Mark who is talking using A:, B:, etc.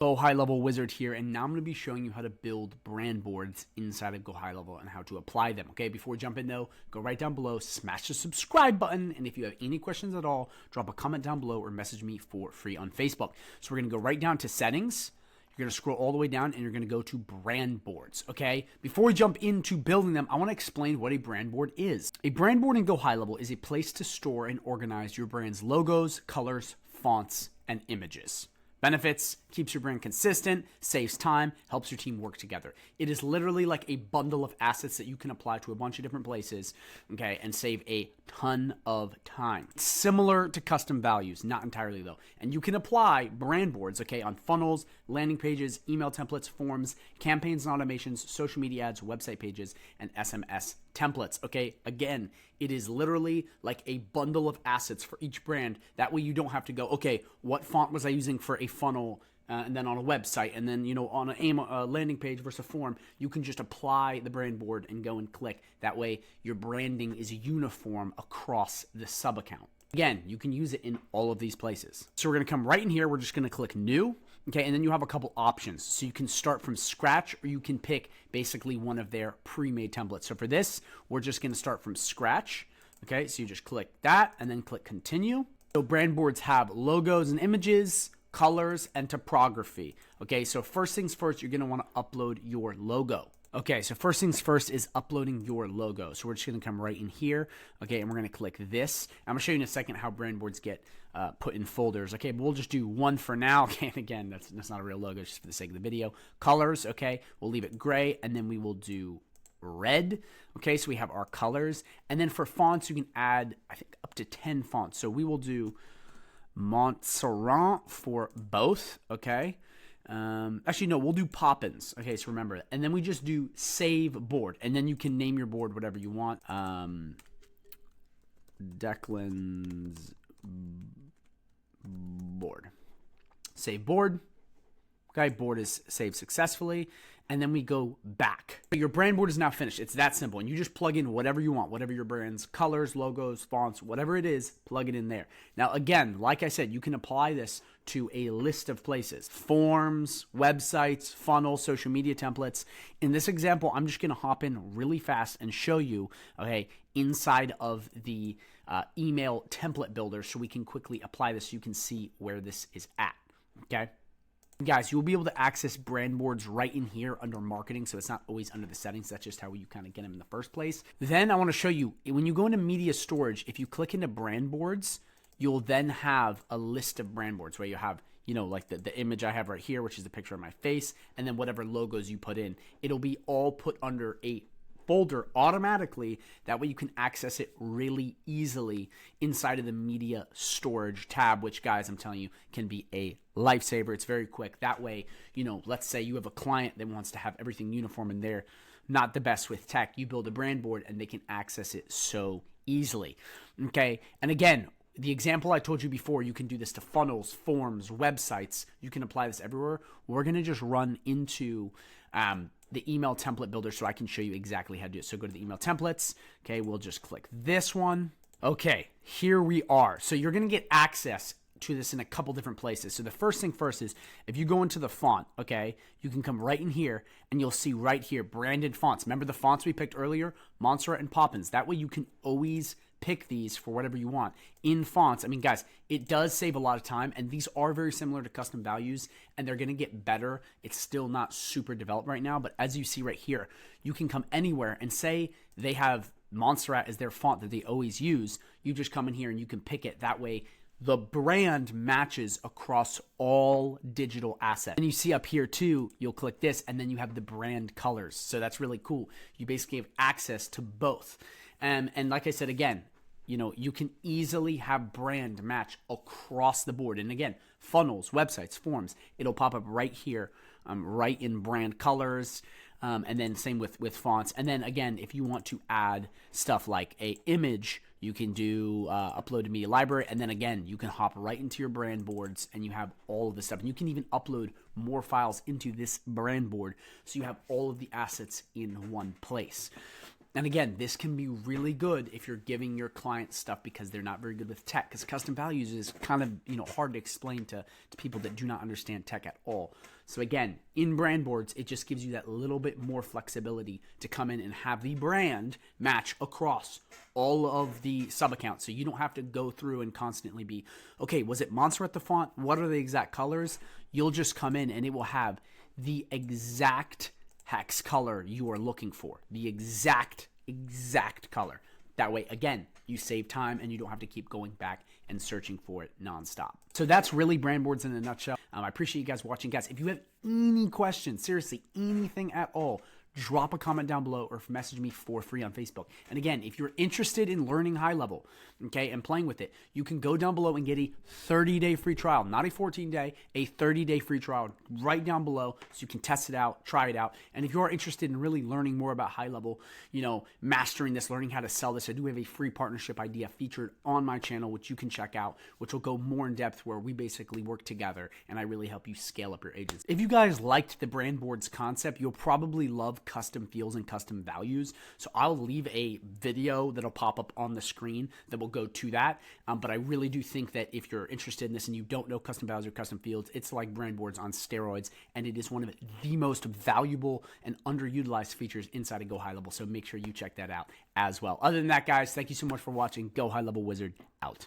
A: Go High Level Wizard here, and now I'm going to be showing you how to build brand boards inside of Go High Level and how to apply them. Okay, before we jump in though, go right down below, smash the subscribe button, and if you have any questions at all, drop a comment down below or message me for free on Facebook. So we're going to go right down to settings. You're going to scroll all the way down and you're going to go to brand boards, okay? Before we jump into building them, I want to explain what a brand board is. A brand board in Go High Level is a place to store and organize your brand's logos, colors, fonts, and images. Benefits: keeps your brand consistent, saves time, helps your team work together. It is literally like a bundle of assets that you can apply to a bunch of different places, okay, and save a ton of time. It's similar to custom values, not entirely though. And you can apply brand boards, okay, on funnels, landing pages, email templates, forms, campaigns and automations, social media ads, website pages, and SMS templates, okay? Again, it is literally like a bundle of assets for each brand. That way you don't have to go, okay, what font was I using for a funnel and then on a website and then, you know, on a landing page versus a form. You can just apply the brand board and go and click. That way your branding is uniform across the sub account. Again, you can use it in all of these places. So we're going to come right in here. We're just going to click new. Okay, and then you have a couple options. So you can start from scratch or you can pick basically one of their pre-made templates. So for this, we're just going to start from scratch. Okay, so you just click that and then click continue. So brand boards have logos and images, colors, and topography. Okay, so first things first, you're going to want to upload your logo. Okay, so first things first is uploading your logo. So we're just going to come right in here, okay, and we're going to click this. I'm going to show you in a second how brand boards get put in folders, okay, but we'll just do one for now, okay, and again, that's not a real logo, just for the sake of the video. Colors, okay, we'll leave it gray, and then we will do red, okay, so we have our colors, and then for fonts, you can add, I think, up to 10 fonts, so we will do Montserrat for both, okay. Actually, no, we'll do Poppins. Okay, so remember that. And then we just do save board. And then you can name your board whatever you want. Declan's board. Save board. Okay, board is saved successfully. And then we go back. Your brand board is now finished. It's that simple. And you just plug in whatever you want, whatever your brand's colors, logos, fonts, whatever it is, plug it in there. Now, again, like I said, you can apply this to a list of places: forms, websites, funnels, social media templates. In this example, I'm just going to hop in really fast and show you, okay, inside of the email template builder so we can quickly apply this so you can see where this is at, okay? Guys, you'll be able to access brand boards right in here under marketing, so it's not always under the settings. That's just how you kind of get them in the first place. Then I want to show you, when you go into media storage, if you click into brand boards, you'll then have a list of brand boards where you have, you know, like the image I have right here, which is the picture of my face, and then whatever logos you put in. It'll be all put under a folder automatically. That way you can access it really easily inside of the media storage tab, which, guys, I'm telling you, can be a lifesaver. It's very quick. That way, you know, let's say you have a client that wants to have everything uniform and they're not the best with tech. You build a brand board and they can access it so easily. Okay, and again, the example I told you before, you can do this to funnels, forms, websites. You can apply this everywhere. We're going to just run into the email template builder so I can show you exactly how to do it. So go to the email templates. Okay, we'll just click this one. Okay, here we are. So you're going to get access to this in a couple different places. So the first thing first is, if you go into the font, okay, you can come right in here and you'll see right here, branded fonts. Remember the fonts we picked earlier? Montserrat and Poppins. That way you can always pick these for whatever you want in fonts. I mean, guys, it does save a lot of time, and these are very similar to custom values, and they're going to get better. It's still not super developed right now, but as you see right here, you can come anywhere and say they have Montserrat as their font that they always use. You just come in here and you can pick it. That way the brand matches across all digital assets. And you see up here too, you'll click this and then you have the brand colors. So that's really cool. You basically have access to both. And like I said, again, you know, you can easily have brand match across the board. And again, funnels, websites, forms, it'll pop up right here, right in brand colors. And then same with fonts. And then again, if you want to add stuff like a image, you can do upload to media library. And then again, you can hop right into your brand boards and you have all of this stuff. And you can even upload more files into this brand board. So you have all of the assets in one place. And again, this can be really good if you're giving your clients stuff because they're not very good with tech, because custom values is kind of hard to explain to people that do not understand tech at all. So again, in brand boards, it just gives you that little bit more flexibility to come in and have the brand match across all of the sub accounts. So you don't have to go through and constantly be, okay, was it Montserrat the font? What are the exact colors? You'll just come in and it will have the exact hex color you are looking for, the exact color. That way, again, you save time and you don't have to keep going back and searching for it nonstop. So that's really brand boards in a nutshell. I appreciate you guys watching. Guys, if you have any questions, seriously, anything at all, drop a comment down below or message me for free on Facebook. And again, if you're interested in learning high level, okay, and playing with it, you can go down below and get a 30-day free trial, not a 14-day, a 30-day free trial right down below so you can test it out, try it out. And if you are interested in really learning more about high level, mastering this, learning how to sell this, I do have a free partnership idea featured on my channel, which you can check out, which will go more in depth where we basically work together and I really help you scale up your agency. If you guys liked the brand boards concept, you'll probably love custom fields and custom values. So I'll leave a video that'll pop up on the screen that will go to that. But I really do think that if you're interested in this and you don't know custom values or custom fields, it's like brand boards on steroids, and it is one of the most valuable and underutilized features inside of GoHighLevel. So make sure you check that out as well. Other than that, guys, thank you so much for watching. GoHighLevel Wizard out.